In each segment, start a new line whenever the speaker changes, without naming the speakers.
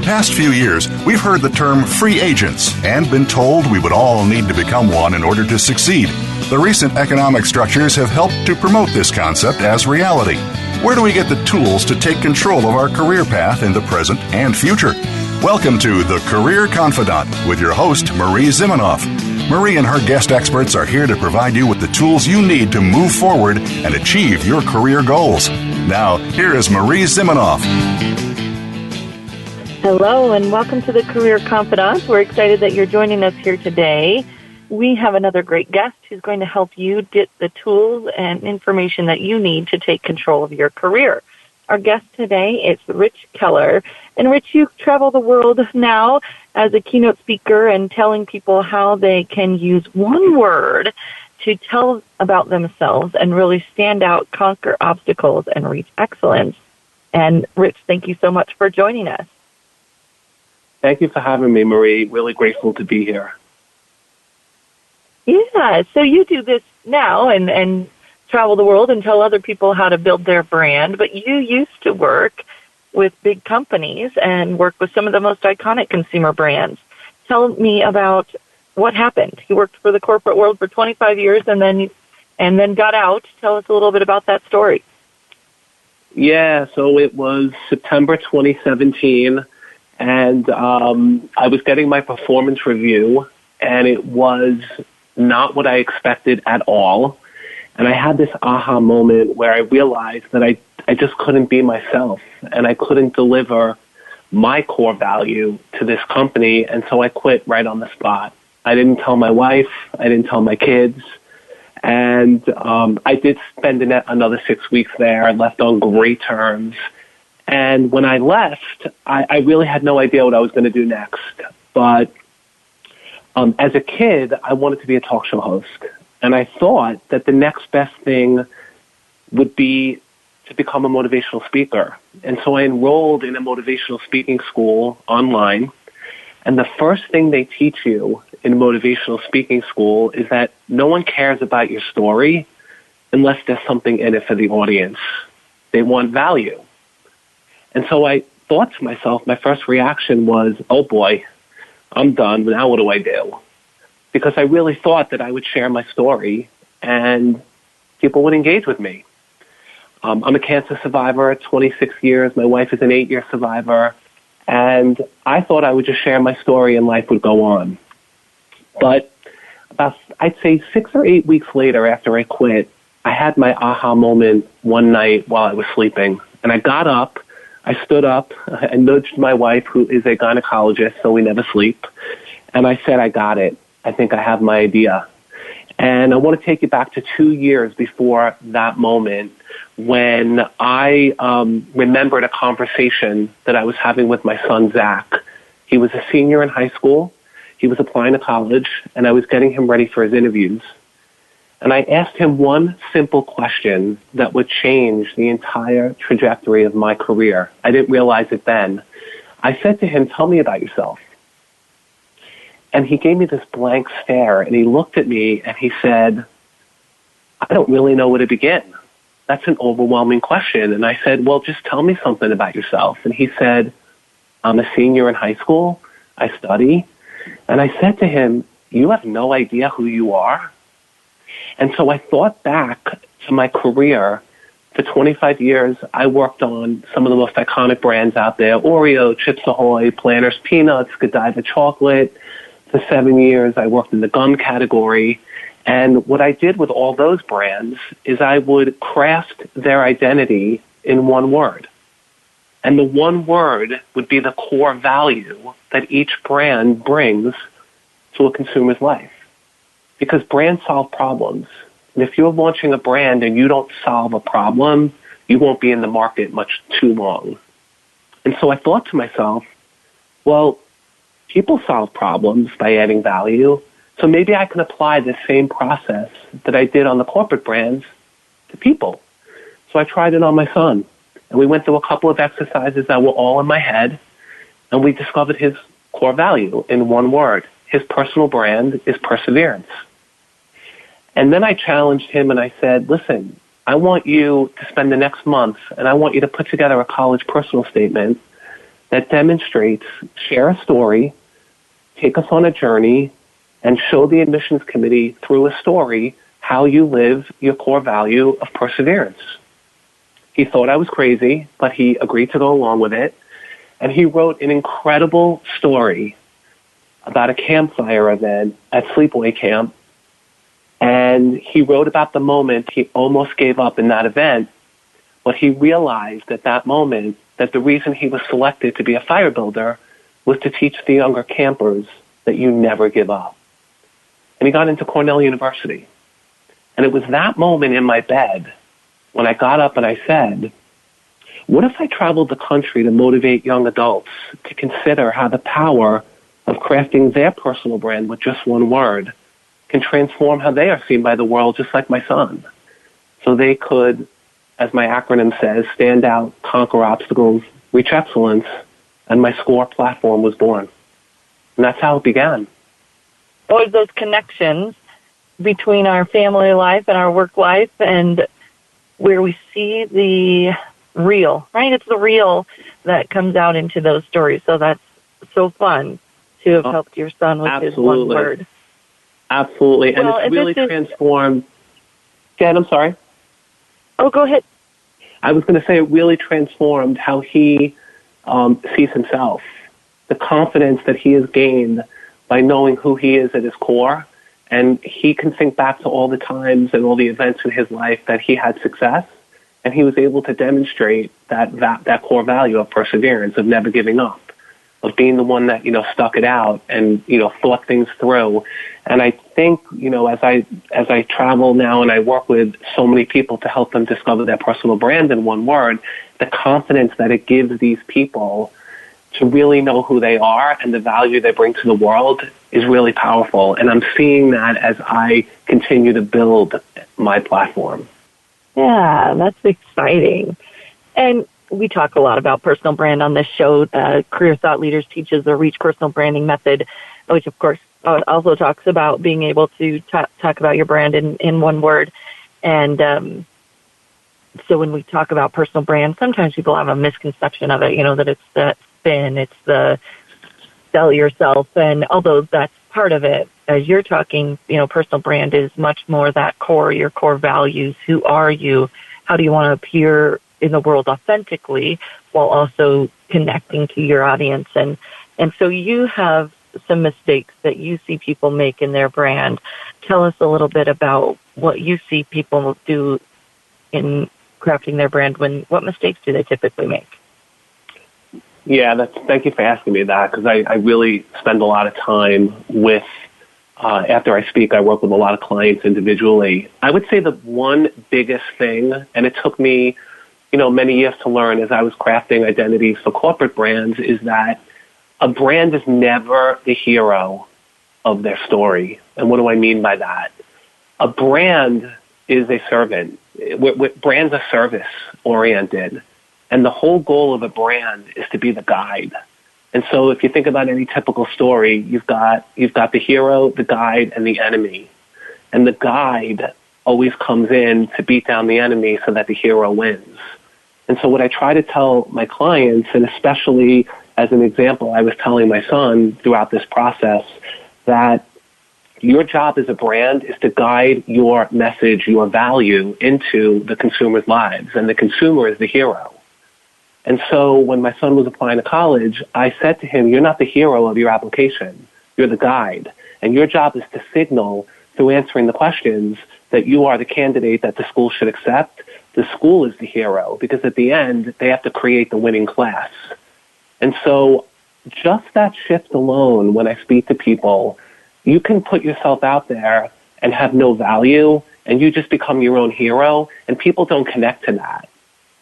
past few years, we've heard the term free agents and been told we would all need to become one in order to succeed. The recent economic structures have helped to promote this concept as reality. Where do we get the tools to take control of our career path in the present and future? Welcome to The Career Confidant with your host, Marie Zimenoff. Marie and her guest experts are here to provide you with the tools you need to move forward and achieve your career goals. Now, here is Marie Zimenoff.
Hello, and welcome to The Career Confidant. We're excited that you're joining us here today. We have another great guest who's going to help you get the tools and information that you need to take control of your career. Our guest today is Rich Keller. And Rich, you travel the world now as a keynote speaker and telling people how they can use one word to tell about themselves and really stand out, conquer obstacles, and reach excellence. And Rich, thank you so much for joining us.
Thank you for having me, Marie. Really grateful to be here.
Yeah, so you do this now and travel the world and tell other people how to build their brand, but you used to work with big companies and work with some of the most iconic consumer brands. Tell me about what happened. You worked for the corporate world for 25 years and then got out. Tell us a little bit about that story.
Yeah, so it was September 2017, and I was getting my performance review, and it was not what I expected at all. And I had this aha moment where I realized that I just couldn't be myself, and I couldn't deliver my core value to this company, and so I quit right on the spot. I didn't tell my wife, I didn't tell my kids, and I did spend another 6 weeks there. I left on great terms, and when I left, I really had no idea what I was going to do next. But as a kid, I wanted to be a talk show host. And I thought that the next best thing would be to become a motivational speaker. And so I enrolled in a motivational speaking school online. And the first thing they teach you in motivational speaking school is that no one cares about your story unless there's something in it for the audience. They want value. And so I thought to myself, my first reaction was, oh boy, I'm done. Now what do I do? Because I really thought that I would share my story and people would engage with me. I'm a cancer survivor at 26 years. My wife is an 8-year survivor. And I thought I would just share my story and life would go on. But about, I'd say 6 or 8 weeks later after I quit, I had my aha moment one night while I was sleeping. And I got up, I stood up, I nudged my wife, who is a gynecologist, so we never sleep. And I said, I got it. I think I have my idea. And I want to take you back to 2 years before that moment when I remembered a conversation that I was having with my son, Zach. He was a senior in high school. He was applying to college, and I was getting him ready for his interviews. And I asked him one simple question that would change the entire trajectory of my career. I didn't realize it then. I said to him, tell me about yourself. And he gave me this blank stare, and he looked at me, and he said, I don't really know where to begin. That's an overwhelming question. And I said, well, just tell me something about yourself. And he said, I'm a senior in high school. I study. And I said to him, you have no idea who you are? And so I thought back to my career. For 25 years, I worked on some of the most iconic brands out there, Oreo, Chips Ahoy, Planters Peanuts, Godiva Chocolate. For 7 years, I worked in the gum category. And what I did with all those brands is I would craft their identity in one word. And the one word would be the core value that each brand brings to a consumer's life. Because brands solve problems. And if you're launching a brand and you don't solve a problem, you won't be in the market much too long. And so I thought to myself, well, people solve problems by adding value, so maybe I can apply the same process that I did on the corporate brands to people. So I tried it on my son, and we went through a couple of exercises that were all in my head, and we discovered his core value in one word. His personal brand is perseverance. And then I challenged him and I said, listen, I want you to spend the next month and I want you to put together a college personal statement that demonstrates, share a story, take us on a journey, and show the admissions committee through a story how you live your core value of perseverance. He thought I was crazy, but he agreed to go along with it. And he wrote an incredible story about a campfire event at sleepaway camp. And he wrote about the moment he almost gave up in that event, but he realized at that moment that the reason he was selected to be a fire builder was to teach the younger campers that you never give up. And he got into Cornell University. And it was that moment in my bed when I got up and I said, what if I traveled the country to motivate young adults to consider how the power of crafting their personal brand with just one word can transform how they are seen by the world, just like my son? So they could, as my acronym says, stand out, conquer obstacles, reach excellence, and my SCORE platform was born. And that's how it began.
What are those connections between our family life and our work life, and where we see the real, right? It's the real that comes out into those stories. So that's so fun to have helped your son with his one word.
Absolutely. And it's really transformed. Jen, I'm sorry.
Oh, go ahead.
I was going to say it really transformed how he sees himself, the confidence that he has gained by knowing who he is at his core. And he can think back to all the times and all the events in his life that he had success. And he was able to demonstrate that core value of perseverance, of never giving up, of being the one that, stuck it out and, thought things through. And I think, as I travel now and I work with so many people to help them discover their personal brand in one word, the confidence that it gives these people to really know who they are and the value they bring to the world is really powerful. And I'm seeing that as I continue to build my platform.
Yeah, that's exciting. And we talk a lot about personal brand on this show. Career Thought Leaders teaches the Reach Personal Branding Method, which, of course, also talks about being able to talk about your brand in one word. And so when we talk about personal brand, sometimes people have a misconception of it, that it's the spin, it's the sell yourself. And although that's part of it, as you're talking, personal brand is much more that core, your core values. Who are you? How do you want to appear in the world authentically while also connecting to your audience? And so you have some mistakes that you see people make in their brand. Tell us a little bit about what you see people do in crafting their brand. What mistakes do they typically make?
Yeah, thank you for asking me that, because I really spend a lot of time with, after I speak, I work with a lot of clients individually. I would say the one biggest thing, and it took me, many years to learn as I was crafting identities for corporate brands, is that a brand is never the hero of their story. And what do I mean by that? A brand is a servant. Brands are service-oriented. And the whole goal of a brand is to be the guide. And so if you think about any typical story, you've got the hero, the guide, and the enemy. And the guide always comes in to beat down the enemy so that the hero wins. And so what I try to tell my clients, and especially as an example, I was telling my son throughout this process that your job as a brand is to guide your message, your value into the consumer's lives, and the consumer is the hero. And so when my son was applying to college, I said to him, you're not the hero of your application. You're the guide. And your job is to signal through answering the questions that you are the candidate that the school should accept. The school is the hero, because at the end, they have to create the winning class. And so just that shift alone, when I speak to people, you can put yourself out there and have no value, and you just become your own hero, and people don't connect to that.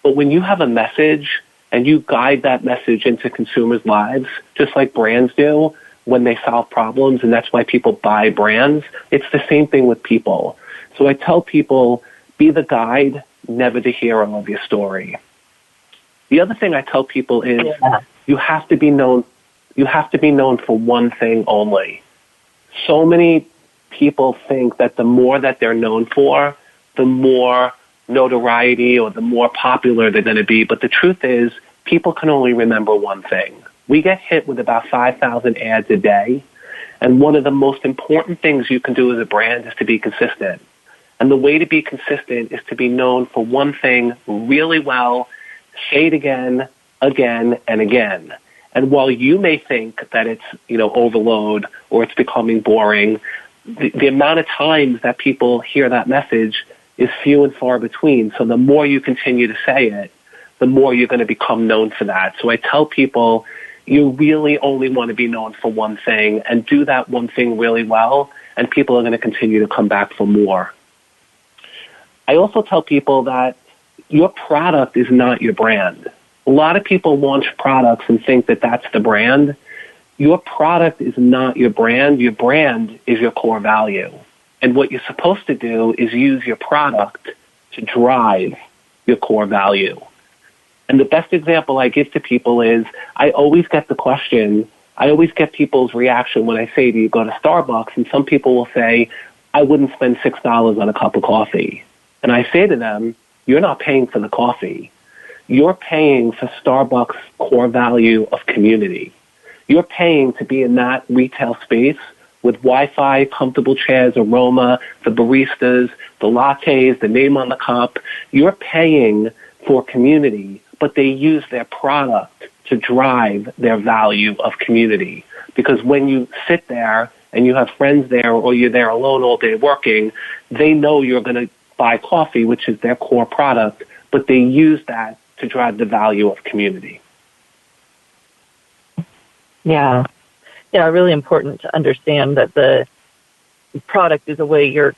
But when you have a message and you guide that message into consumers' lives, just like brands do when they solve problems, and that's why people buy brands, it's the same thing with people. So I tell people, be the guide, never the hero of your story. The other thing I tell people is you have to be known for one thing only. So many people think that the more that they're known for, the more notoriety or the more popular they're going to be. But the truth is, people can only remember one thing. We get hit with about 5,000 ads a day, and one of the most important things you can do as a brand is to be consistent. And the way to be consistent is to be known for one thing really well, say it again, and again. And while you may think that it's, overload or it's becoming boring, the amount of times that people hear that message is few and far between. So the more you continue to say it, the more you're going to become known for that. So I tell people, you really only want to be known for one thing and do that one thing really well, and people are going to continue to come back for more. I also tell people that your product is not your brand. A lot of people launch products and think that that's the brand. Your product is not your brand. Your brand is your core value. And what you're supposed to do is use your product to drive your core value. And the best example I give to people is I always get people's reaction when I say to you, go to Starbucks, and some people will say, I wouldn't spend $6 on a cup of coffee. And I say to them, you're not paying for the coffee. You're paying for Starbucks' core value of community. You're paying to be in that retail space with Wi-Fi, comfortable chairs, aroma, the baristas, the lattes, the name on the cup. You're paying for community, but they use their product to drive their value of community. Because when you sit there and you have friends there or you're there alone all day working, they know you're going to buy coffee, which is their core product, but they use that to drive the value of community.
Yeah, really important to understand that the product is a way your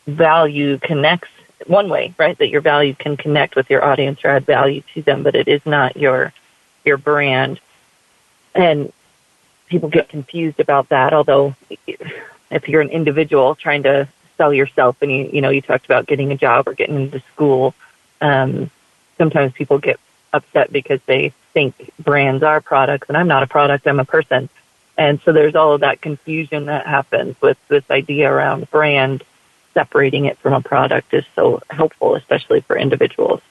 value connects, one way, right, that your value can connect with your audience or add value to them, but it is not your brand. And people get confused about that, although if you're an individual trying to sell yourself and you talked about getting a job or getting into school, sometimes people get upset because they think brands are products, and I'm not a product, I'm a person. And so there's all of that confusion that happens with this idea around brand. Separating it from a product is so helpful, especially for individuals.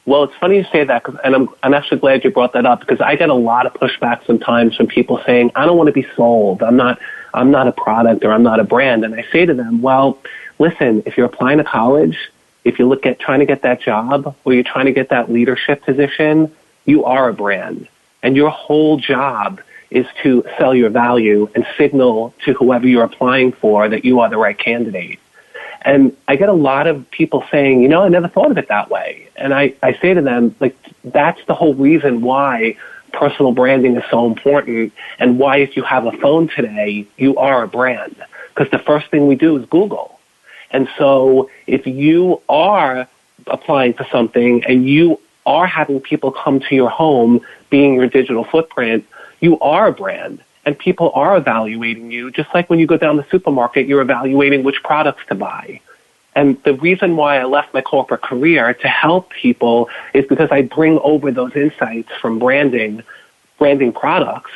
Well, it's funny you say that, and I'm actually glad you brought that up, because I get a lot of pushback sometimes from people saying, I don't want to be sold. I'm not a product, or I'm not a brand. And I say to them, well, listen, if you're applying to college, if you look at trying to get that job or you're trying to get that leadership position, you are a brand. And your whole job is to sell your value and signal to whoever you're applying for that you are the right candidate. And I get a lot of people saying, I never thought of it that way. And I say to them, that's the whole reason why personal branding is so important, and why if you have a phone today, you are a brand. Because the first thing we do is Google. And so if you are applying for something and you are having people come to your home being your digital footprint, you are a brand. And people are evaluating you, just like when you go down the supermarket, you're evaluating which products to buy. And the reason why I left my corporate career to help people is because I bring over those insights from branding products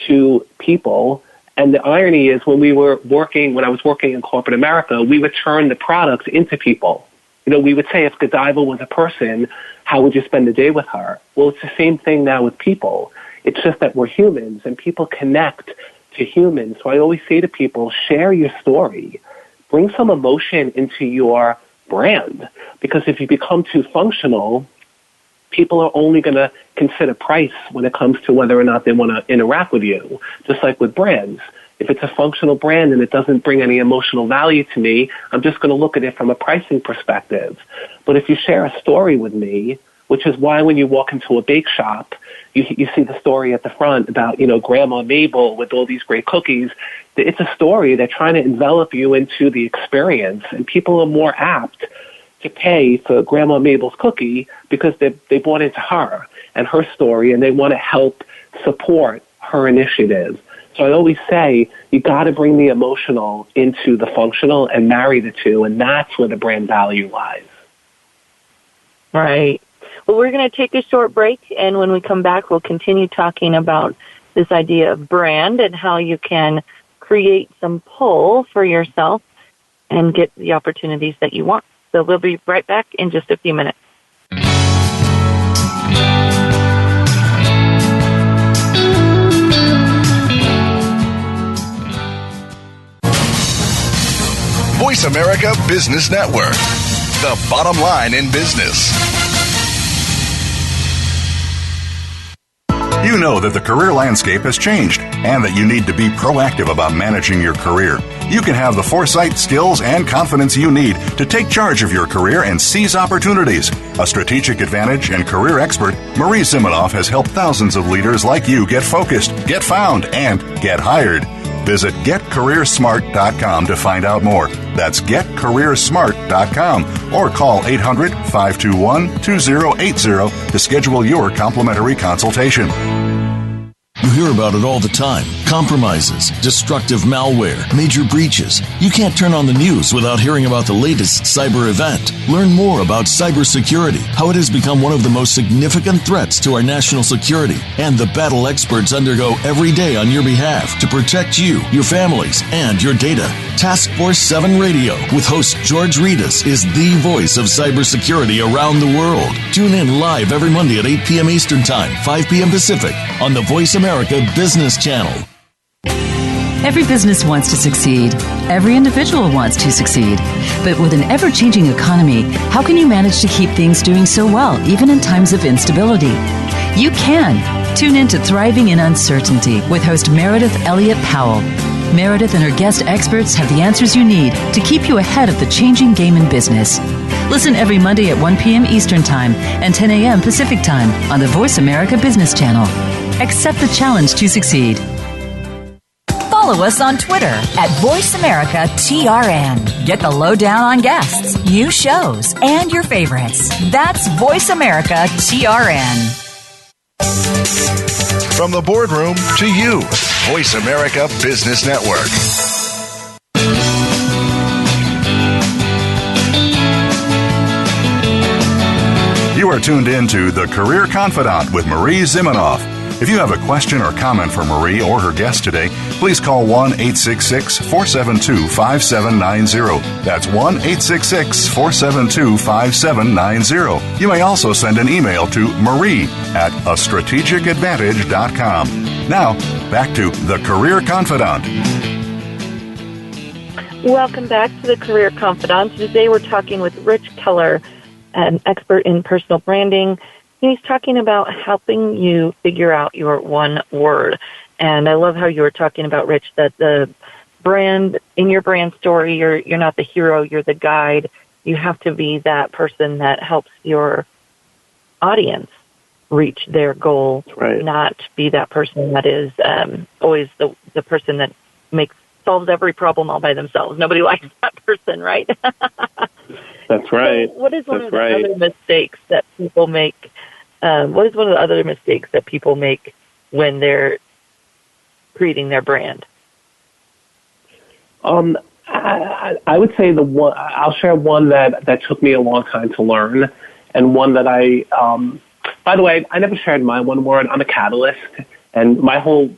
to people. And the irony is when I was working in corporate America, we would turn the products into people. We would say if Godiva was a person, how would you spend the day with her? Well, it's the same thing now with people. It's just that we're humans and people connect to humans. So I always say to people, share your story. Bring some emotion into your brand. Because if you become too functional, people are only going to consider price when it comes to whether or not they want to interact with you. Just like with brands. If it's a functional brand and it doesn't bring any emotional value to me, I'm just going to look at it from a pricing perspective. But if you share a story with me, which is why when you walk into a bake shop, you see the story at the front about, Grandma Mabel with all these great cookies. It's a story. They're trying to envelop you into the experience, and people are more apt to pay for Grandma Mabel's cookie because they bought into her and her story, and they want to help support her initiative. So I always say you got to bring the emotional into the functional and marry the two, and that's where the brand value lies.
Right. Well, we're going to take a short break, and when we come back, we'll continue talking about this idea of brand and how you can create some pull for yourself and get the opportunities that you want. So we'll be right back in just a few minutes.
Voice America Business Network, the bottom line in business.
You know that the career landscape has changed and that you need to be proactive about managing your career. You can have the foresight, skills, and confidence you need to take charge of your career and seize opportunities. A strategic advantage and career expert, Marie Zimenoff has helped thousands of leaders like you get focused, get found, and get hired. Visit getcareersmart.com to find out more. That's getcareersmart.com or call 800-521-2080 to schedule your complimentary consultation.
You hear about it all the time. Compromises, destructive malware, major breaches. You can't turn on the news without hearing about the latest cyber event. Learn more about cybersecurity, how it has become one of the most significant threats to our national security, and the battle experts undergo every day on your behalf to protect you, your families, and your data. Task Force 7 Radio with host George Reedus is the voice of cybersecurity around the world. Tune in live every Monday at 8 p.m. Eastern Time, 5 p.m. Pacific on the Voice America Business Channel.
Every business wants to succeed. Every individual wants to succeed. But with an ever-changing economy, how can you manage to keep things doing so well, even in times of instability? You can. Tune in to Thriving in Uncertainty with host Meredith Elliott Powell. Meredith and her guest experts have the answers you need to keep you ahead of the changing game in business. Listen every Monday at 1 p.m. Eastern Time and 10 a.m. Pacific Time on the Voice America Business Channel. Accept the challenge to succeed.
Follow us on Twitter at VoiceAmericaTRN. Get the lowdown on guests, new shows, and your favorites. That's VoiceAmericaTRN.
From the boardroom to you, Voice America Business Network.
You are tuned in to The Career Confidant with Marie Zimenoff. If you have a question or comment for Marie or her guest today, please call 1-866-472-5790. That's 1-866-472-5790. You may also send an email to marie@astrategicadvantage.com. Now, back to The Career Confidant.
Welcome back to The Career Confidant. Today we're talking with Rich Keller, an expert in personal branding. He's talking about helping you figure out your one word. And I love how you were talking about, Rich, that the brand, in your brand story, you're not the hero, you're the guide. You have to be that person that helps your audience reach their goal,
right.
Not be that person that is always the person that solves every problem all by themselves. Nobody likes that person, right?
That's right.
So what is one of the other mistakes that people make? What is one of the other mistakes that people make when they're creating their brand?
I would say I'll share one that took me a long time to learn, and one that by the way, I never shared my one word. I'm a catalyst, and my whole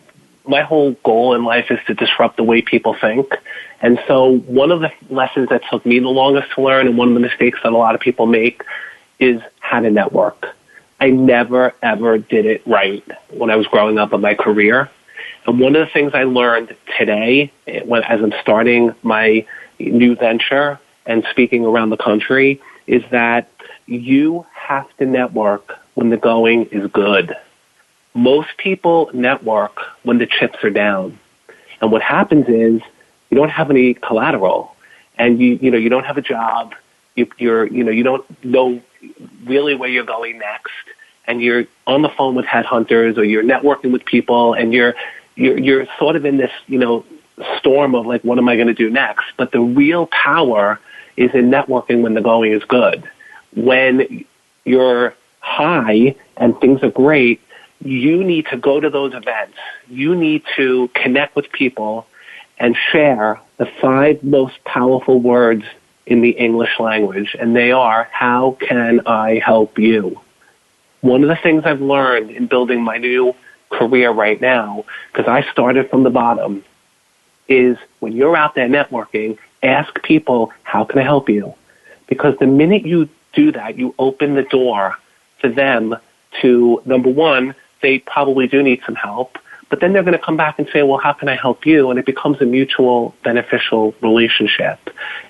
goal in life is to disrupt the way people think. And so one of the lessons that took me the longest to learn, and one of the mistakes that a lot of people make, is how to network. I never, ever did it right when I was growing up in my career. And one of the things I learned today, as I'm starting my new venture and speaking around the country, is that you have to network when the going is good. Most people network when the chips are down. And what happens is you don't have any collateral, and you don't have a job. You don't know really where you're going next, and you're on the phone with headhunters, or you're networking with people, and you're sort of in this storm of like, what am I going to do next? But the real power is in networking when the going is good. When you're high and things are great, you need to go to those events. You need to connect with people and share the 5 most powerful words in the English language, and they are, how can I help you? One of the things I've learned in building my new career right now, because I started from the bottom, is when you're out there networking, ask people, how can I help you? Because the minute you do that, you open the door for them to, number one, they probably do need some help, but then they're going to come back and say, well, how can I help you? And it becomes a mutual beneficial relationship.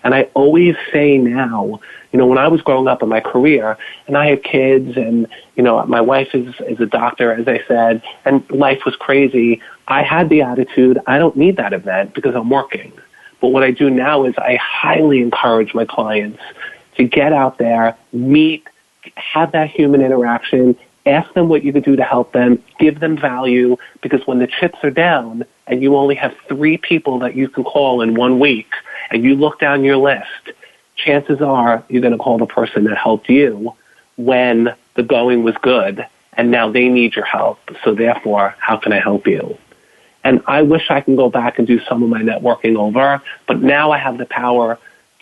And I always say now, when I was growing up in my career and I had kids and, my wife is a doctor, as I said, and life was crazy, I had the attitude, I don't need that event because I'm working. But what I do now is I highly encourage my clients to get out there, meet, have that human interaction, ask them what you can do to help them, give them value, because when the chips are down and you only have 3 people that you can call in 1 week and you look down your list, chances are you're going to call the person that helped you when the going was good and now they need your help. So therefore, how can I help you? And I wish I can go back and do some of my networking over, but now I have the power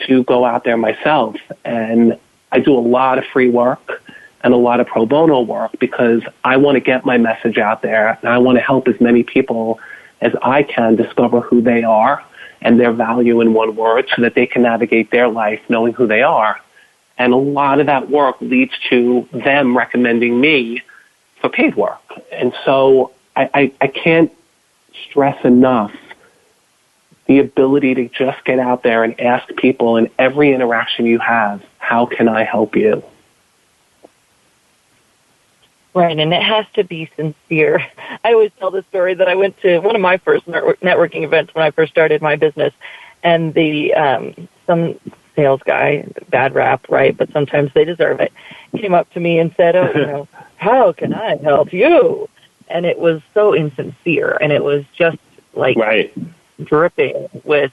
to go out there myself. And I do a lot of free work and a lot of pro bono work because I want to get my message out there and I want to help as many people as I can discover who they are and their value in one word so that they can navigate their life knowing who they are. And a lot of that work leads to them recommending me for paid work. And so I can't stress enough the ability to just get out there and ask people in every interaction you have, how can I help you?
Right, and it has to be sincere. I always tell the story that I went to one of my first networking events when I first started my business, and some sales guy, bad rap, right, but sometimes they deserve it, came up to me and said, how can I help you? And it was so insincere, and it was just like dripping with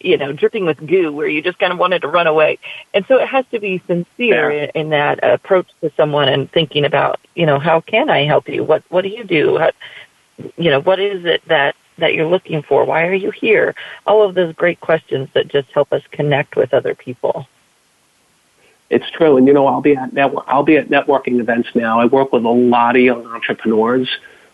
goo where you just kind of wanted to run away. And so it has to be sincere in that approach to someone and thinking about, how can I help you? What do you do? What is it that you're looking for? Why are you here? All of those great questions that just help us connect with other people.
It's true. And, I'll be at networking events now. I work with a lot of young entrepreneurs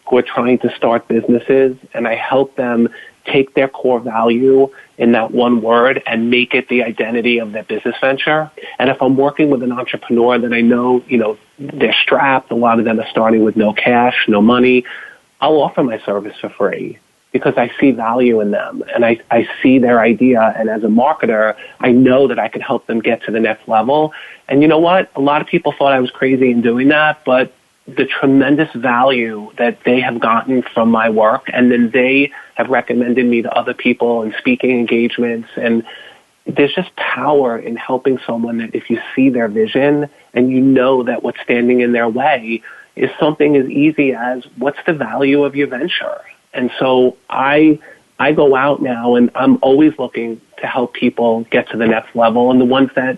who are trying to start businesses, and I help them take their core value in that one word and make it the identity of their business venture. And if I'm working with an entrepreneur that I know, they're strapped, a lot of them are starting with no cash, no money, I'll offer my service for free because I see value in them and I see their idea. And as a marketer, I know that I can help them get to the next level. And you know what? A lot of people thought I was crazy in doing that, but the tremendous value that they have gotten from my work, and then they have recommended me to other people in speaking engagements. And there's just power in helping someone that if you see their vision and you know that what's standing in their way is something as easy as what's the value of your venture. And so I go out now and I'm always looking to help people get to the next level. And the ones that,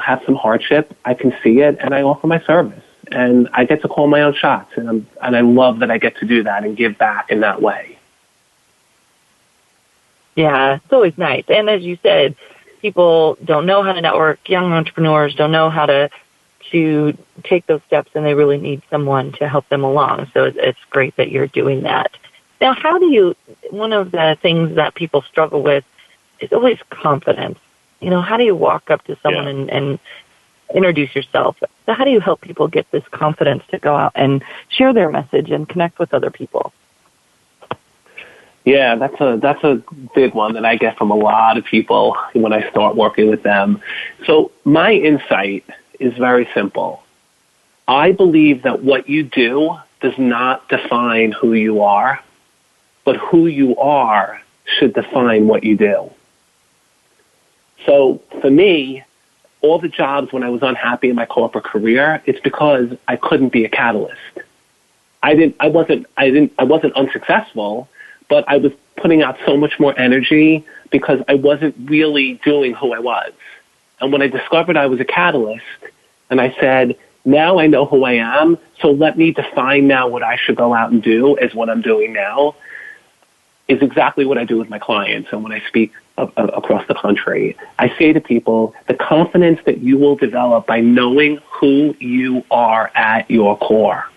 have some hardship, I can see it and I offer my service. And I get to call my own shots, and I love that I get to do that and give back in that way.
Yeah, it's always nice. And as you said, people don't know how to network. Young entrepreneurs don't know how to take those steps, and they really need someone to help them along. So it's great that you're doing that. Now, one of the things that people struggle with is always confidence. How do you walk up to someone and introduce yourself? So how do you help people get this confidence to go out and share their message and connect with other people?
Yeah, that's a big one that I get from a lot of people when I start working with them. So my insight is very simple. I believe that what you do does not define who you are, but who you are should define what you do. So for me, all the jobs when I was unhappy in my corporate career, it's because I couldn't be a catalyst. I wasn't unsuccessful, but I was putting out so much more energy because I wasn't really doing who I was. And when I discovered I was a catalyst, and I said, now I know who I am, so let me define now what I should go out and do as what I'm doing now, is exactly what I do with my clients. And when I speak across the country, I say to people, the confidence that you will develop by knowing who you are at your core.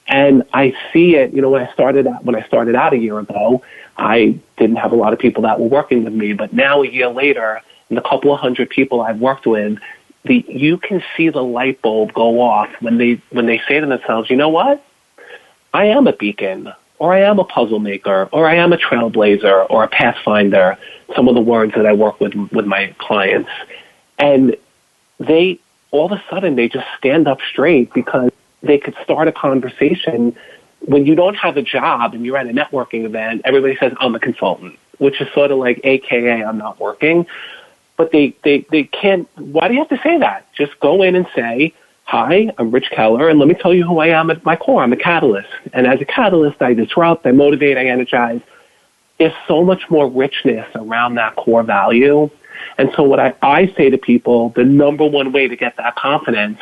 And I see it, when I started out a year ago, I didn't have a lot of people that were working with me, but now a year later, and the couple of hundred people I've worked with, you can see the light bulb go off when they say to themselves, you know what? I am a beacon or I am a puzzle maker, or I am a trailblazer, or a pathfinder, some of the words that I work with my clients. And they, all of a sudden, they just stand up straight because they could start a conversation. When you don't have a job and you're at a networking event, everybody says, I'm a consultant, which is sort of like, AKA, I'm not working. But they can't, why do you have to say that? Just go in and say, hi, I'm Rich Keller, and let me tell you who I am at my core. I'm a catalyst. And as a catalyst, I disrupt, I motivate, I energize. There's so much more richness around that core value. And so what I say to people, the number one way to get that confidence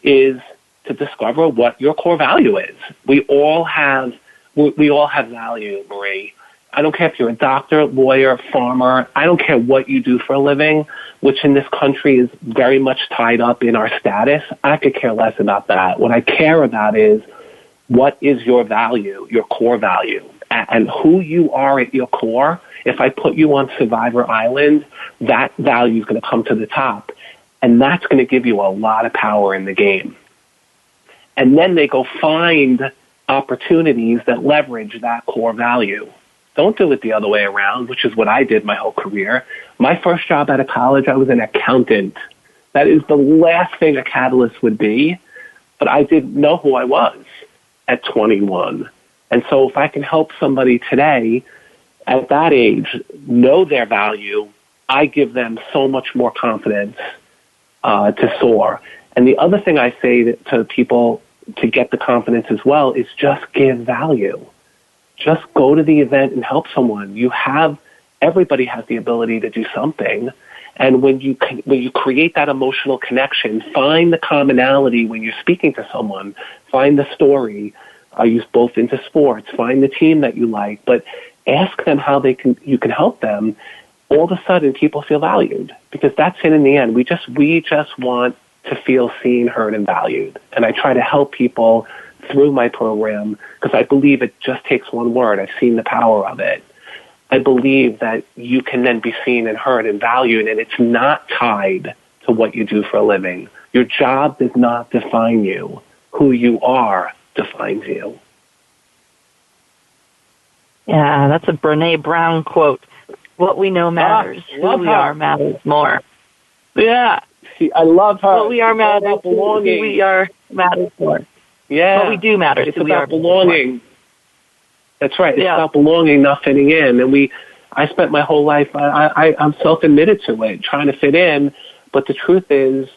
is to discover what your core value is. We all have value, Marie. I don't care if you're a doctor, lawyer, farmer. I don't care what you do for a living, which in this country is very much tied up in our status. I could care less about that. What I care about is what is your value, your core value, and who you are at your core. If I put you on Survivor Island, that value is going to come to the top, and that's going to give you a lot of power in the game. And then they go find opportunities that leverage that core value. Don't do it the other way around, which is what I did my whole career. My first job out of college, I was an accountant. That is the last thing a catalyst would be, but I didn't know who I was at 21. And so if I can help somebody today at that age know their value, I give them so much more confidence to soar. And the other thing I say to people to get the confidence as well is just give value. Just go to the event and help someone. Everybody has the ability to do something. And when you create that emotional connection, find the commonality when you're speaking to someone, find the story. Are you both into sports? Find the team that you like, but ask them how you can help them. All of a sudden, people feel valued because that's it in the end. We just want to feel seen, heard, and valued. And I try to help people through my program because I believe it just takes one word. I've seen the power of it. I believe that you can then be seen and heard and valued, and it's not tied to what you do for a living. Your job does not define you. Who you are defines you.
Yeah, that's a Brené Brown quote. What we know matters. Who we are matters more. Yeah.
See, I love her.
What we are matters. Who we are matters more.
Yeah.
What we do matters.
It's about belonging. That's right. It's
Yeah.
about belonging, not fitting in. And I spent my whole life, I'm self-admitted to it, trying to fit in. But the truth is,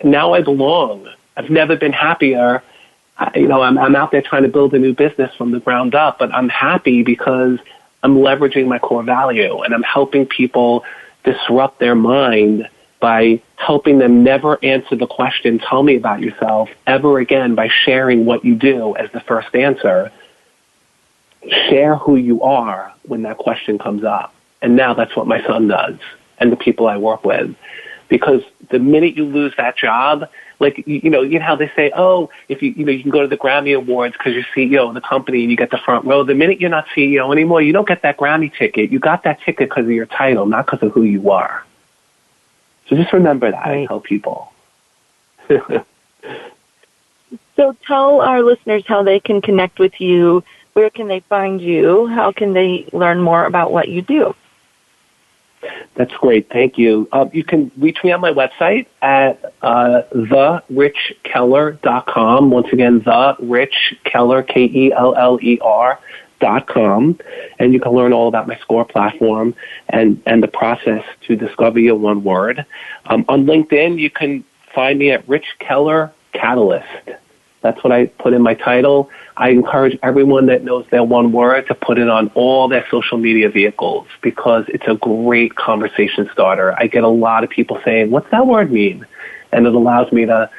now I belong. I've never been happier. I'm out there trying to build a new business from the ground up, but I'm happy because I'm leveraging my core value and I'm helping people disrupt their mind by helping them never answer the question, tell me about yourself, ever again by sharing what you do as the first answer. Share who you are when that question comes up. And now that's what my son does and the people I work with. Because the minute you lose that job, like, you know how they say, oh, if you can go to the Grammy Awards because you're CEO of the company and you get the front row. The minute you're not CEO anymore, you don't get that Grammy ticket. You got that ticket because of your title, not because of who you are. So just remember that and tell people.
So tell our listeners how they can connect with you. Where can they find you? How can they learn more about what you do?
That's great. Thank you. You can reach me on my website at therichkeller.com. Once again, therichkeller, KELLER.com. And you can learn all about my SCORE platform and the process to discover your one word. On LinkedIn, you can find me at Rich Keller Catalyst. That's what I put in my title. I encourage everyone that knows their one word to put it on all their social media vehicles because it's a great conversation starter. I get a lot of people saying, what's that word mean? And it allows me to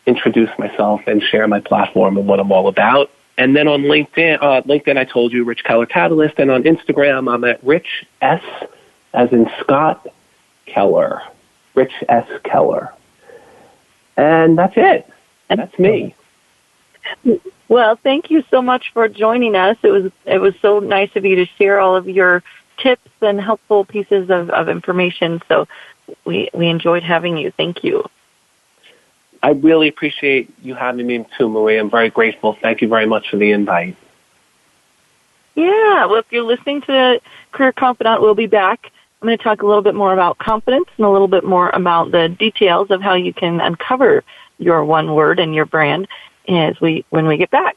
introduce myself and share my platform and what I'm all about. And then on LinkedIn, I told you, Rich Keller Catalyst. And on Instagram, I'm at Rich S, as in Scott Keller. Rich S. Keller. And that's it. That's me.
Well, thank you so much for joining us. It was so nice of you to share all of your tips and helpful pieces of information. So we enjoyed having you. Thank you.
I really appreciate you having me too, Marie. I'm very grateful. Thank you very much for the invite.
Yeah, well, if you're listening to Career Confidant, we'll be back. I'm going to talk a little bit more about confidence and a little bit more about the details of how you can uncover your one word and your brand when we get back.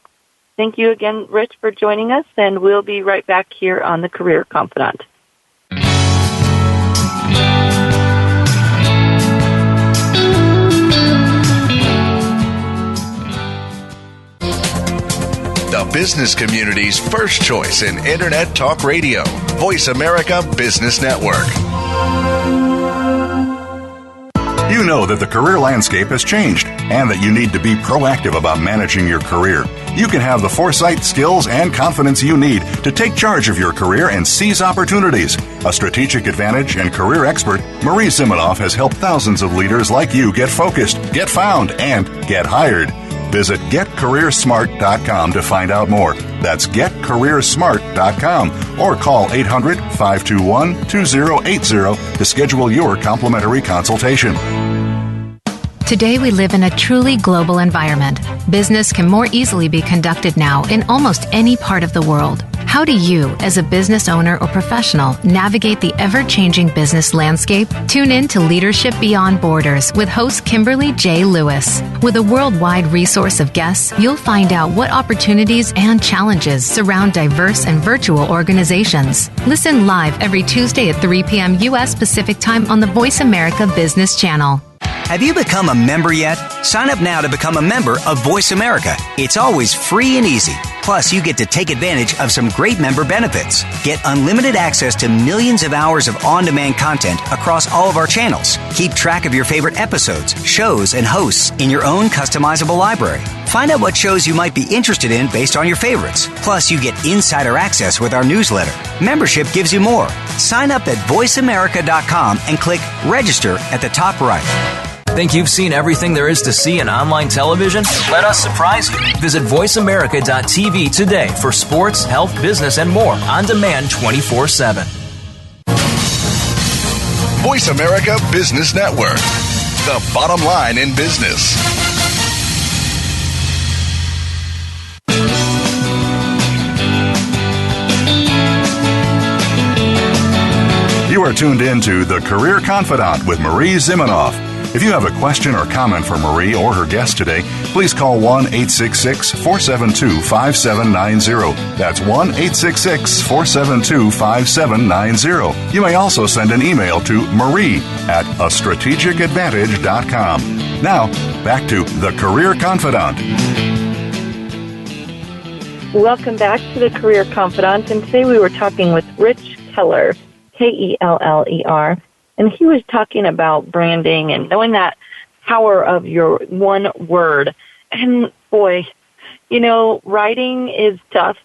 Thank you again, Rich, for joining us, and we'll be right back here on the Career Confidant.
The business community's first choice in Internet Talk Radio. Voice America Business Network.
You know that the career landscape has changed and that you need to be proactive about managing your career. You can have the foresight, skills, and confidence you need to take charge of your career and seize opportunities. A strategic advantage and career expert, Marie Zimenoff has helped thousands of leaders like you get focused, get found, and get hired. Visit GetCareerSmart.com to find out more. That's GetCareerSmart.com or call 800-521-2080 to schedule your complimentary consultation.
Today we live in a truly global environment. Business can more easily be conducted now in almost any part of the world. How do you, as a business owner or professional, navigate the ever-changing business landscape? Tune in to Leadership Beyond Borders with host Kimberly J. Lewis. With a worldwide resource of guests, you'll find out what opportunities and challenges surround diverse and virtual organizations. Listen live every Tuesday at 3 p.m. U.S. Pacific Time on the Voice America Business Channel.
Have you become a member yet? Sign up now to become a member of Voice America. It's always free and easy. Plus, you get to take advantage of some great member benefits. Get unlimited access to millions of hours of on-demand content across all of our channels. Keep track of your favorite episodes, shows, and hosts in your own customizable library. Find out what shows you might be interested in based on your favorites. Plus, you get insider access with our newsletter. Membership gives you more. Sign up at voiceamerica.com and click register at the top right.
Think you've seen everything there is to see in online television? Let us surprise you. Visit voiceamerica.tv today for sports, health, business, and more on demand 24/7.
Voice America Business Network. The bottom line in business.
You are tuned in to The Career Confidant with Marie Zimenoff. If you have a question or comment for Marie or her guest today, please call 1-866-472-5790. That's 1-866-472-5790. You may also send an email to marie@astrategicadvantage.com. Now, back to The Career Confidant.
Welcome back to The Career Confidant, and today we were talking with Rich Keller, Keller, and he was talking about branding and knowing that power of your one word. And boy, writing is tough.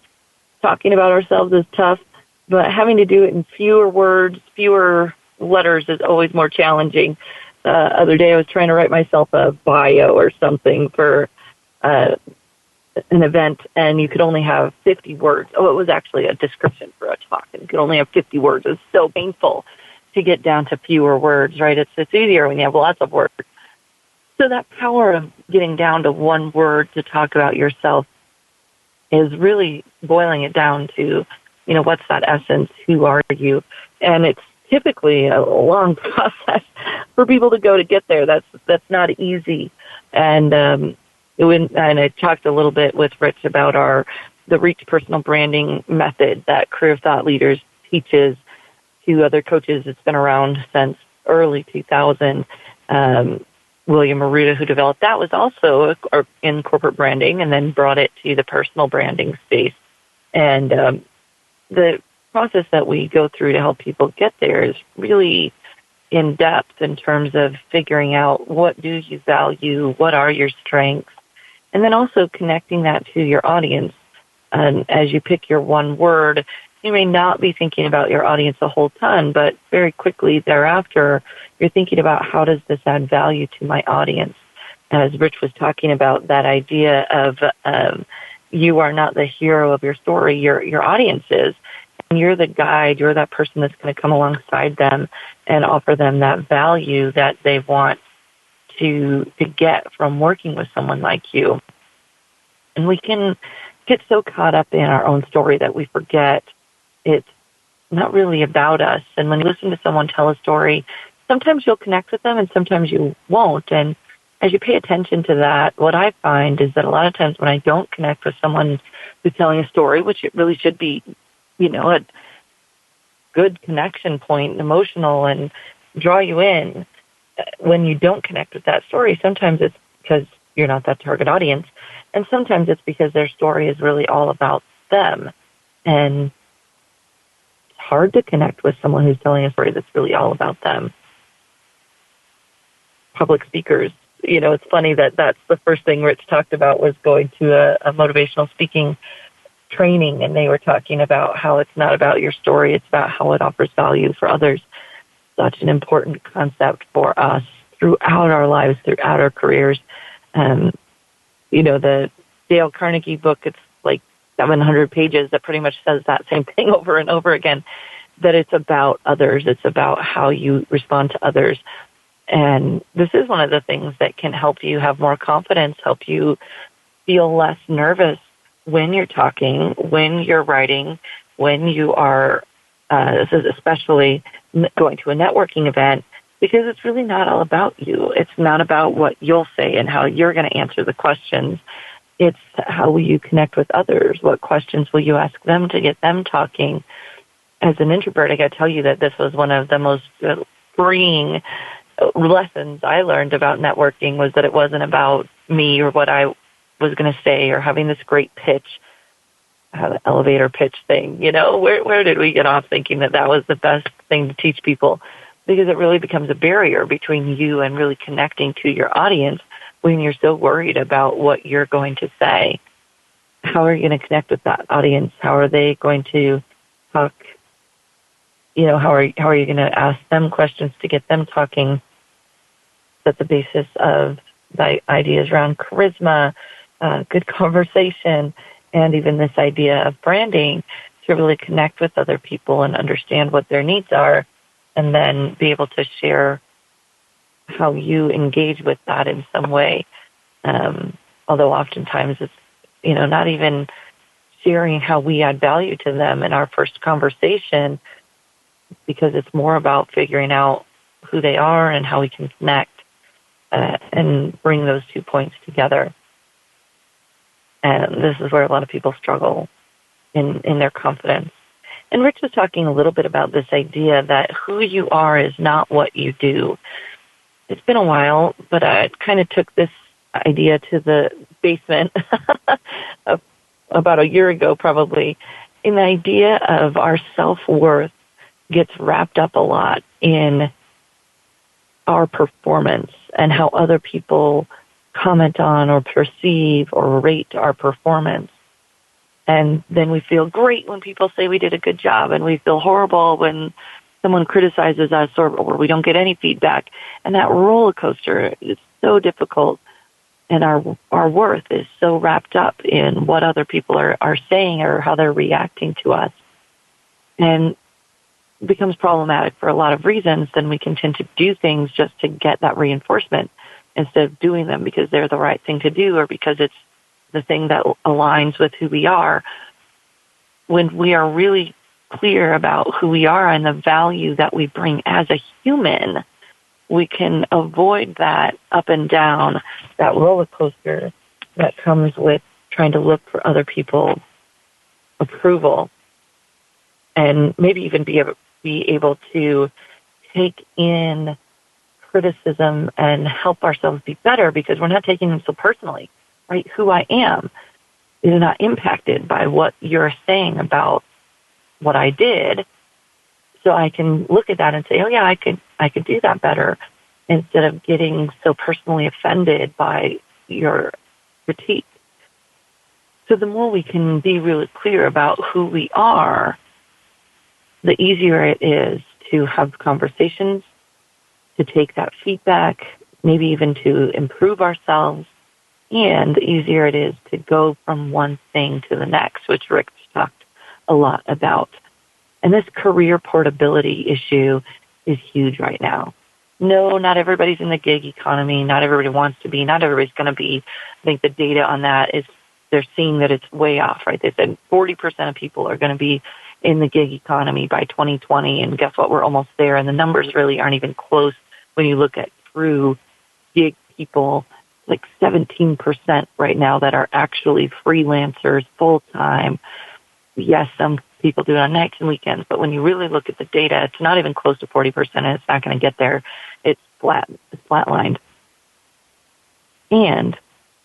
Talking about ourselves is tough, but having to do it in fewer words, fewer letters is always more challenging. Other day I was trying to write myself a bio or something for an event, and you could only have 50 words. Oh, it was actually a description for a talk, and you could only have 50 words. It was so painful to get down to fewer words, right? It's easier when you have lots of words. So that power of getting down to one word to talk about yourself is really boiling it down to, what's that essence? Who are you? And it's typically a long process for people to get there. That's not easy. And I talked a little bit with Rich about the Reach personal branding method that Career Thought Leaders teaches to other coaches. It's been around since early 2000. William Arruda, who developed that, was also in corporate branding and then brought it to the personal branding space. And the process that we go through to help people get there is really in depth in terms of figuring out what do you value, what are your strengths, and then also connecting that to your audience. And as you pick your one word, you may not be thinking about your audience a whole ton, but very quickly thereafter, you're thinking about how does this add value to my audience? As Rich was talking about, that idea of you are not the hero of your story, your audience is. And you're the guide, you're that person that's going to come alongside them and offer them that value that they want to get from working with someone like you. And we can get so caught up in our own story that we forget it's not really about us. And when you listen to someone tell a story, sometimes you'll connect with them and sometimes you won't. And as you pay attention to that, what I find is that a lot of times when I don't connect with someone who's telling a story, which it really should be, a good connection point, emotional, and draw you in, when you don't connect with that story, sometimes it's because you're not that target audience, and sometimes it's because their story is really all about them. And it's hard to connect with someone who's telling a story that's really all about them. Public speakers, it's funny that that's the first thing Rich talked about was going to a motivational speaking training, and they were talking about how it's not about your story, it's about how it offers value for others. Such an important concept for us throughout our lives, throughout our careers. The Dale Carnegie book, it's like 700 pages that pretty much says that same thing over and over again, that it's about others. It's about how you respond to others. And this is one of the things that can help you have more confidence, help you feel less nervous when you're talking, when you're writing, when you are, this is especially going to a networking event, because it's really not all about you. It's not about what you'll say and how you're going to answer the questions. It's how will you connect with others? What questions will you ask them to get them talking? As an introvert, I got to tell you that this was one of the most freeing lessons I learned about networking, was that it wasn't about me or what I was going to say or having this great pitch, the elevator pitch thing. Where did we get off thinking that was the best thing to teach people? Because it really becomes a barrier between you and really connecting to your audience when you're so worried about what you're going to say. How are you going to connect with that audience? How are they going to talk? How are you going to ask them questions to get them talking? That's the basis of the ideas around charisma, good conversation, and even this idea of branding, to really connect with other people and understand what their needs are, and then be able to share how you engage with that in some way. Although oftentimes it's, not even sharing how we add value to them in our first conversation, because it's more about figuring out who they are and how we can connect and bring those 2 points together. And this is where a lot of people struggle in their confidence. And Rich was talking a little bit about this idea that who you are is not what you do. It's been a while, but I kind of took this idea to the basement about a year ago probably. And the idea of our self-worth gets wrapped up a lot in our performance and how other people comment on or perceive or rate our performance. And then we feel great when people say we did a good job, and we feel horrible when someone criticizes us or we don't get any feedback. And that roller coaster is so difficult, and our worth is so wrapped up in what other people are saying or how they're reacting to us. And it becomes problematic for a lot of reasons. Then we can tend to do things just to get that reinforcement instead of doing them because they're the right thing to do or because it's the thing that aligns with who we are. When we are really clear about who we are and the value that we bring as a human, we can avoid that up and down, that roller coaster that comes with trying to look for other people's approval, and maybe even be able to take in criticism and help ourselves be better because we're not taking them so personally, right? Who I am is not impacted by what you're saying about what I did. So I can look at that and say, oh yeah, I could do that better instead of getting so personally offended by your critique. So the more we can be really clear about who we are, the easier it is to have conversations, to take that feedback, maybe even to improve ourselves, and the easier it is to go from one thing to the next, which Rick talked a lot about. And this career portability issue is huge right now. No, not everybody's in the gig economy. Not everybody wants to be. Not everybody's going to be. I think the data on that is they're seeing that it's way off, right? They said 40% of people are going to be in the gig economy by 2020, and guess what? We're almost there, and the numbers really aren't even close when you look at true gig people, like 17% right now that are actually freelancers full-time. Yes, some people do it on nights and weekends, but when you really look at the data, it's not even close to 40%, and it's not going to get there. It's flatlined. And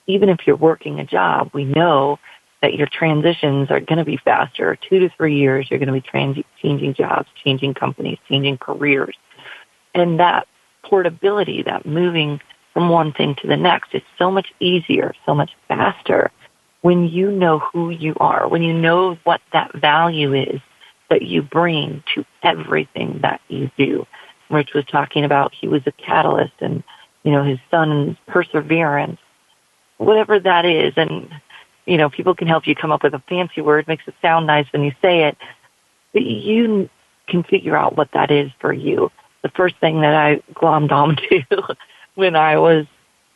even if you're working a job, we know that your transitions are going to be faster. 2 to 3 years, you're going to be changing jobs, changing companies, changing careers. And that portability, that moving from one thing to the next, is so much easier, so much faster when you know who you are, when you know what that value is that you bring to everything that you do. Rich was talking about he was a catalyst, and, his son's perseverance, whatever that is. And, people can help you come up with a fancy word, makes it sound nice when you say it, but you can figure out what that is for you. The first thing that I glommed onto when I was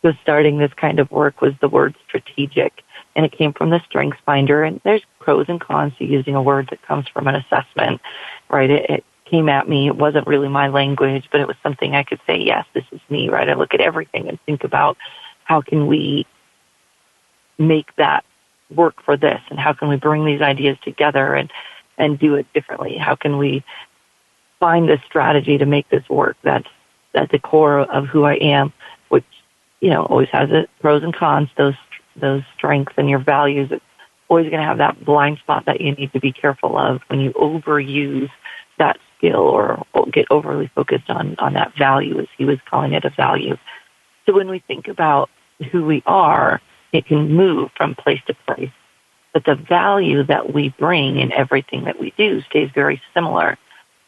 just starting this kind of work was the word strategic. And it came from the Strengths Finder. And there's pros and cons to using a word that comes from an assessment, right? It came at me. It wasn't really my language, but it was something I could say, yes, this is me, right? I look at everything and think about how can we make that work for this, and how can we bring these ideas together and do it differently? How can we find a strategy to make this work that's at the core of who I am, which, always has its pros and cons, those strengths and your values. It's always going to have that blind spot that you need to be careful of when you overuse that skill or get overly focused on that value, as he was calling it, a value. So when we think about who we are, it can move from place to place, but the value that we bring in everything that we do stays very similar.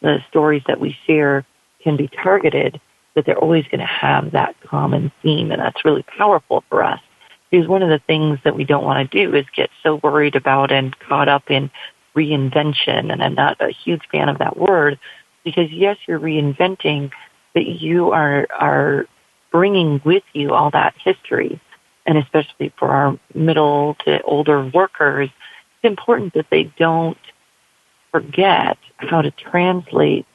The stories that we share can be targeted, but they're always going to have that common theme, and that's really powerful for us. Because one of the things that we don't want to do is get so worried about and caught up in reinvention, and I'm not a huge fan of that word, because yes, you're reinventing, but you are bringing with you all that history. And especially for our middle to older workers, it's important that they don't forget how to translate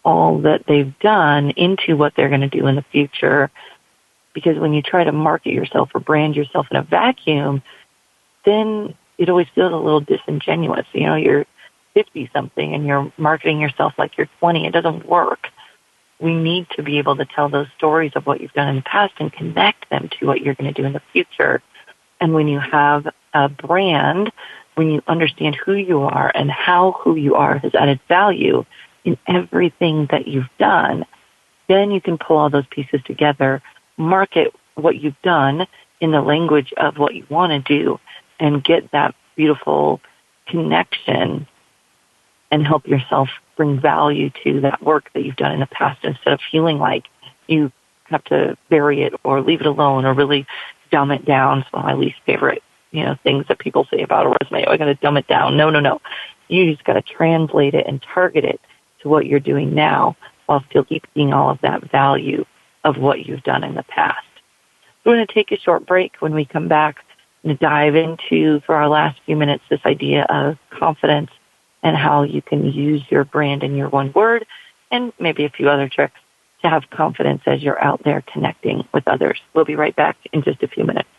all that they've done into what they're going to do in the future. Because when you try to market yourself or brand yourself in a vacuum, then it always feels a little disingenuous. You're 50-something and you're marketing yourself like you're 20. It doesn't work. We need to be able to tell those stories of what you've done in the past and connect them to what you're going to do in the future. And when you have a brand, when you understand who you are and how who you are has added value in everything that you've done, then you can pull all those pieces together, market what you've done in the language of what you want to do, and get that beautiful connection and help yourself bring value to that work that you've done in the past, instead of feeling like you have to bury it or leave it alone or really dumb it down. It's one of my least favorite, things that people say about a resume. Oh, I got to dumb it down. No. You just got to translate it and target it to what you're doing now while still keeping all of that value of what you've done in the past. We're going to take a short break. When we come back, and dive into, for our last few minutes, this idea of confidence and how you can use your brand and your one word, and maybe a few other tricks to have confidence as you're out there connecting with others. We'll be right back in just a few minutes.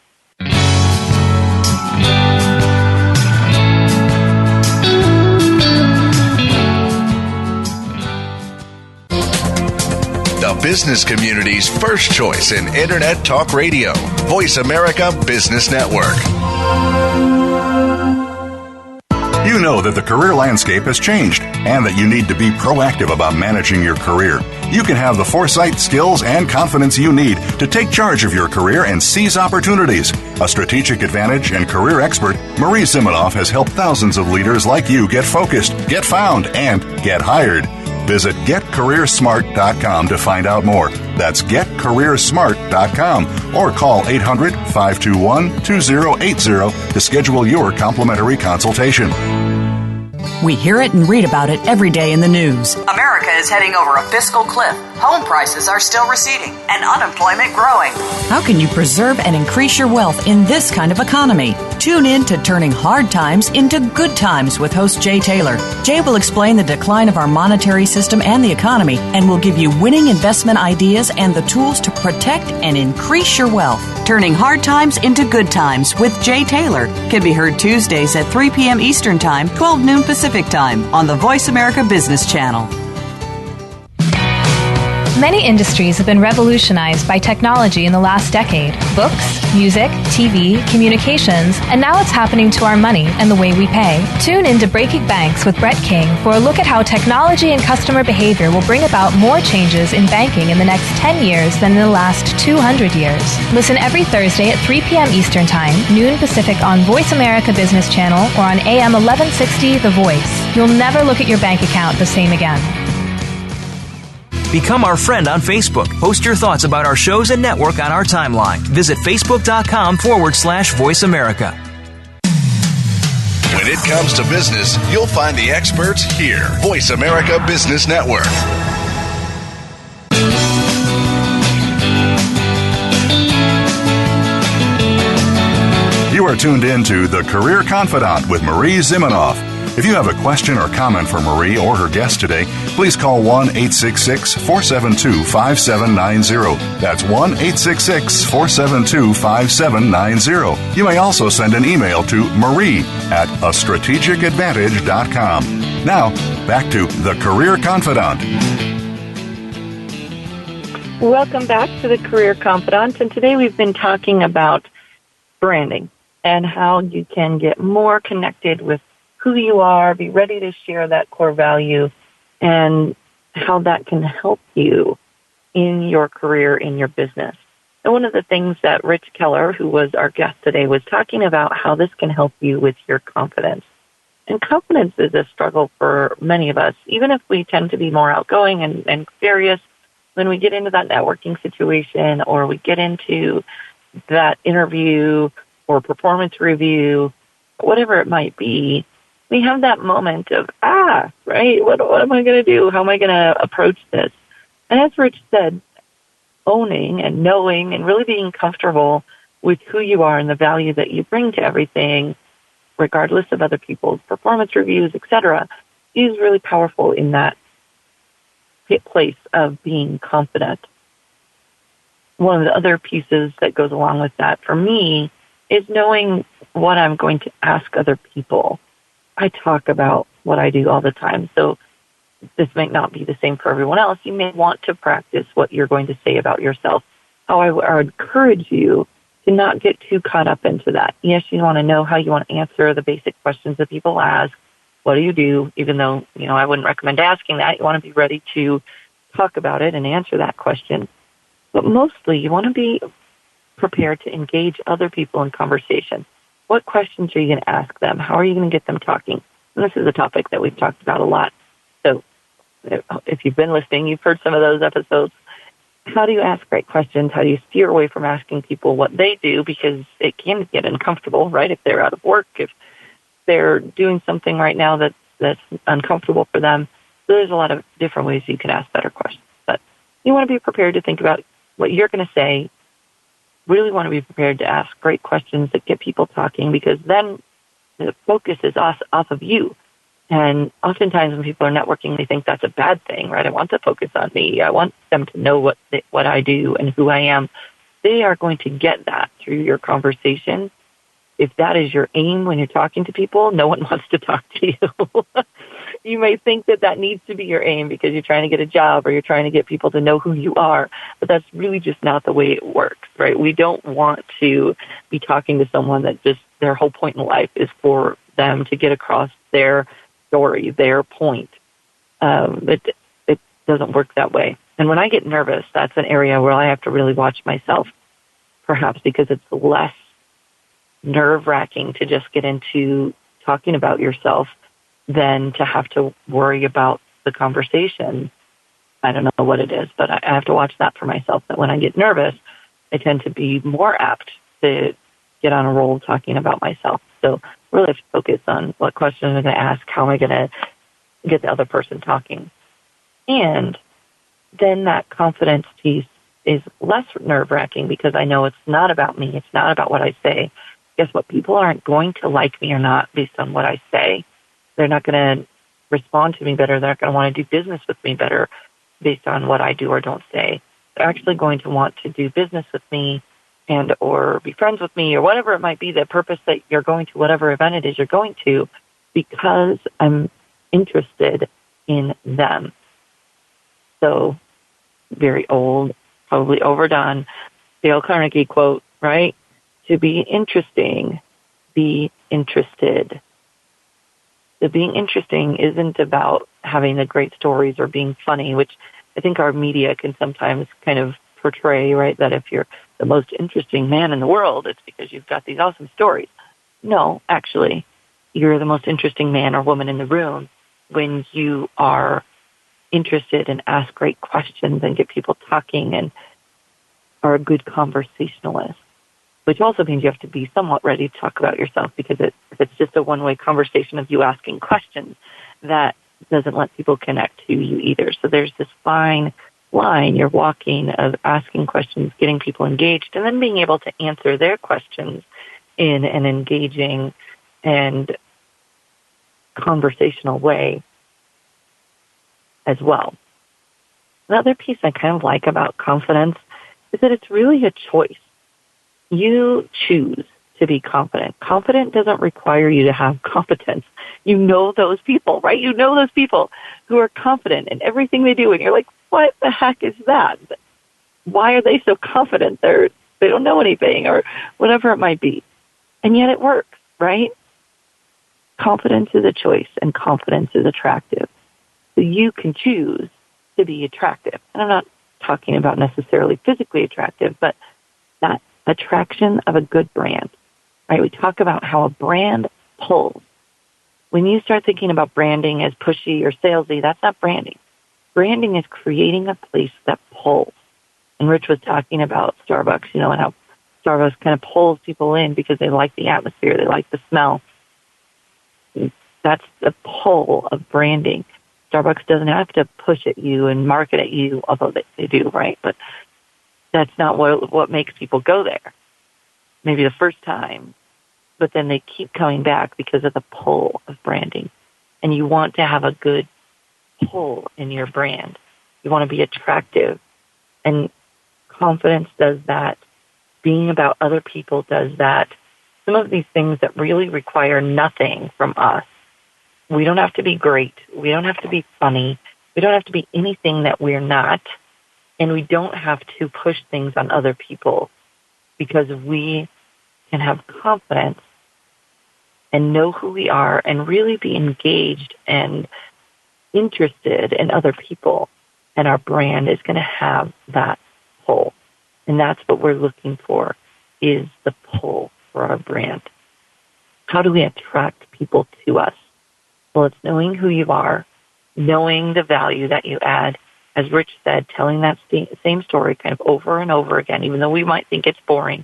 The business community's first choice in Internet Talk Radio. Voice America Business Network.
You know that the career landscape has changed and that you need to be proactive about managing your career. You can have the foresight, skills, and confidence you need to take charge of your career and seize opportunities. A strategic advantage and career expert, Marie Zimenoff has helped thousands of leaders like you get focused, get found, and get hired. Visit getcareersmart.com to find out more. That's getcareersmart.com or call 800-521-2080 to schedule your complimentary consultation.
We hear it and read about it every day in the news. America is heading over a fiscal cliff. Home prices are still receding and unemployment growing. How can you preserve and increase your wealth in this kind of economy? Tune in to Turning Hard Times into Good Times with host Jay Taylor. Jay will explain the decline of our monetary system and the economy, and will give you winning investment ideas and the tools to protect and increase your wealth. Turning Hard Times into Good Times with Jay Taylor can be heard Tuesdays at 3 p.m. Eastern Time, 12 noon Pacific Time on the Voice America Business Channel.
Many industries have been revolutionized by technology in the last decade. Books, music, TV, communications, and now it's happening to our money and the way we pay. Tune in to Breaking Banks with Brett King for a look at how technology and customer behavior will bring about more changes in banking in the next 10 years than in the last 200 years. Listen every Thursday at 3 p.m. Eastern Time, noon Pacific on Voice America Business Channel or on AM 1160 The Voice. You'll never look at your bank account the same again.
Become our friend on Facebook. Post your thoughts about our shows and network on our timeline. Visit facebook.com/Voice America.
When it comes to business, you'll find the experts here. Voice America Business Network.
You are tuned in to The Career Confidant with Marie Zimenoff. If you have a question or comment for Marie or her guest today, please call 1-866-472-5790. That's 1-866-472-5790. You may also send an email to marie@astrategicadvantage.com. Now, back to The Career Confidant.
Welcome back to The Career Confidant, and today we've been talking about branding and how you can get more connected with who you are, be ready to share that core value, and how that can help you in your career, in your business. And one of the things that Rich Keller, who was our guest today, was talking about how this can help you with your confidence. And confidence is a struggle for many of us, even if we tend to be more outgoing and curious. When we get into that networking situation or we get into that interview or performance review, whatever it might be, we have that moment of, right, what am I going to do? How am I going to approach this? And as Rich said, owning and knowing and really being comfortable with who you are and the value that you bring to everything, regardless of other people's performance reviews, etc., is really powerful in that place of being confident. One of the other pieces that goes along with that for me is knowing what I'm going to ask other people. I talk about what I do all the time, so this might not be the same for everyone else. You may want to practice what you're going to say about yourself. How I would encourage you to not get too caught up into that. Yes, you want to know how you want to answer the basic questions that people ask. What do you do? Even though, I wouldn't recommend asking that. You want to be ready to talk about it and answer that question. But mostly, you want to be prepared to engage other people in conversation. What questions are you going to ask them? How are you going to get them talking? And this is a topic that we've talked about a lot. So if you've been listening, you've heard some of those episodes. How do you ask great questions? How do you steer away from asking people what they do? Because it can get uncomfortable, right? If they're out of work, if they're doing something right now that's uncomfortable for them. So there's a lot of different ways you can ask better questions. But you want to be prepared to think about what you're going to say. Really want to be prepared to ask great questions that get people talking, because then the focus is off of you. And oftentimes when people are networking, they think that's a bad thing, right? I want to focus on me. I want them to know what I do and who I am. They are going to get that through your conversation. If that is your aim when you're talking to people, no one wants to talk to you. You may think that needs to be your aim because you're trying to get a job or you're trying to get people to know who you are, but that's really just not the way it works, right? We don't want to be talking to someone that just their whole point in life is for them to get across their story, their point. It doesn't work that way. And when I get nervous, that's an area where I have to really watch myself, perhaps because it's less nerve-wracking to just get into talking about yourself than to have to worry about the conversation. I don't know what it is, but I have to watch that for myself, that when I get nervous, I tend to be more apt to get on a roll talking about myself. So really have to focus on what questions I'm going to ask, how am I going to get the other person talking. And then that confidence piece is less nerve-wracking because I know it's not about me, it's not about what I say, guess what? People aren't going to like me or not based on what I say. They're not going to respond to me better. They're not going to want to do business with me better based on what I do or don't say. They're actually going to want to do business with me and or be friends with me or whatever it might be, the purpose that you're going to, whatever event it is you're going to, because I'm interested in them. So, very old, probably overdone, Dale Carnegie quote, right? To be interesting, be interested. So being interesting isn't about having the great stories or being funny, which I think our media can sometimes kind of portray, right? That if you're the most interesting man in the world, it's because you've got these awesome stories. No, actually, you're the most interesting man or woman in the room when you are interested and ask great questions and get people talking and are a good conversationalist, which also means you have to be somewhat ready to talk about yourself, because if it's just a one-way conversation of you asking questions, that doesn't let people connect to you either. So there's this fine line you're walking of asking questions, getting people engaged, and then being able to answer their questions in an engaging and conversational way as well. Another piece I kind of like about confidence is that it's really a choice. You choose to be confident. Confident doesn't require you to have competence. You know those people, right? You know those people who are confident in everything they do, and you're like, what the heck is that? Why are they so confident? They don't know anything, or whatever it might be. And yet it works, right? Confidence is a choice, and confidence is attractive. So you can choose to be attractive. And I'm not talking about necessarily physically attractive, but that attraction of a good brand, right? We talk about how a brand pulls. When you start thinking about branding as pushy or salesy, that's not branding. Branding is creating a place that pulls. And Rich was talking about Starbucks, and how Starbucks kind of pulls people in because they like the atmosphere, they like the smell. That's the pull of branding. Starbucks doesn't have to push at you and market at you, although they do, right? But that's not what makes people go there. Maybe the first time, but then they keep coming back because of the pull of branding. And you want to have a good pull in your brand. You want to be attractive. And confidence does that. Being about other people does that. Some of these things that really require nothing from us. We don't have to be great. We don't have to be funny. We don't have to be anything that we're not. And we don't have to push things on other people, because we can have confidence and know who we are and really be engaged and interested in other people. And our brand is going to have that pull. And that's what we're looking for, is the pull for our brand. How do we attract people to us? Well, it's knowing who you are, knowing the value that you add. As Rich said, telling that same story kind of over and over again, even though we might think it's boring,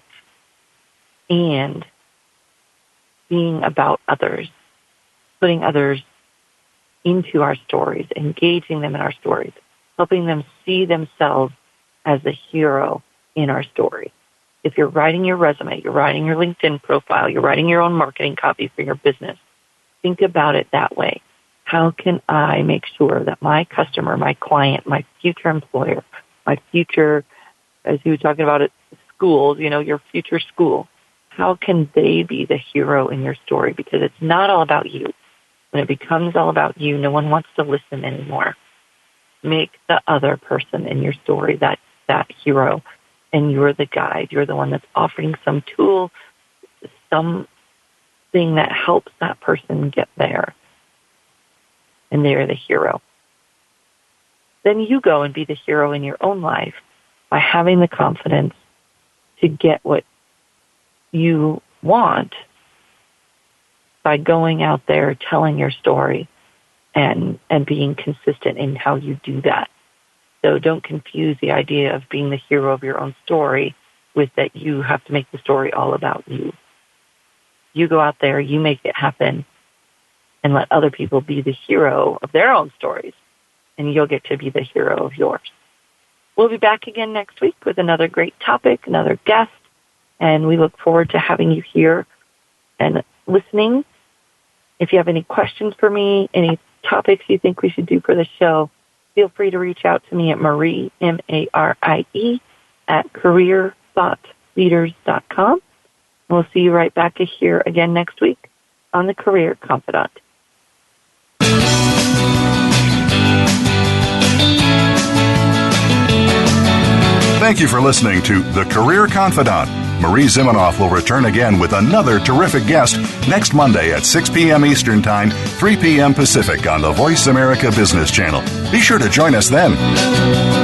and being about others, putting others into our stories, engaging them in our stories, helping them see themselves as the hero in our story. If you're writing your resume, you're writing your LinkedIn profile, you're writing your own marketing copy for your business, think about it that way. How can I make sure that my customer, my client, my future employer, my future, as he was talking about at schools, your future school, how can they be the hero in your story? Because it's not all about you. When it becomes all about you, no one wants to listen anymore. Make the other person in your story that hero, and you're the guide. You're the one that's offering some tool, something that helps that person get there. And they're the hero. Then you go and be the hero in your own life by having the confidence to get what you want by going out there, telling your story, and being consistent in how you do that. So don't confuse the idea of being the hero of your own story with that you have to make the story all about you. You go out there, you make it happen, and let other people be the hero of their own stories, and you'll get to be the hero of yours. We'll be back again next week with another great topic, another guest, and we look forward to having you here and listening. If you have any questions for me, any topics you think we should do for the show, feel free to reach out to me at Marie, M-A-R-I-E, at careerthoughtleaders.com. We'll see you right back here again next week on the Career Confidant.
Thank you for listening to The Career Confidant. Marie Zimenoff will return again with another terrific guest next Monday at 6 p.m. Eastern Time, 3 p.m. Pacific on the Voice America Business Channel. Be sure to join us then.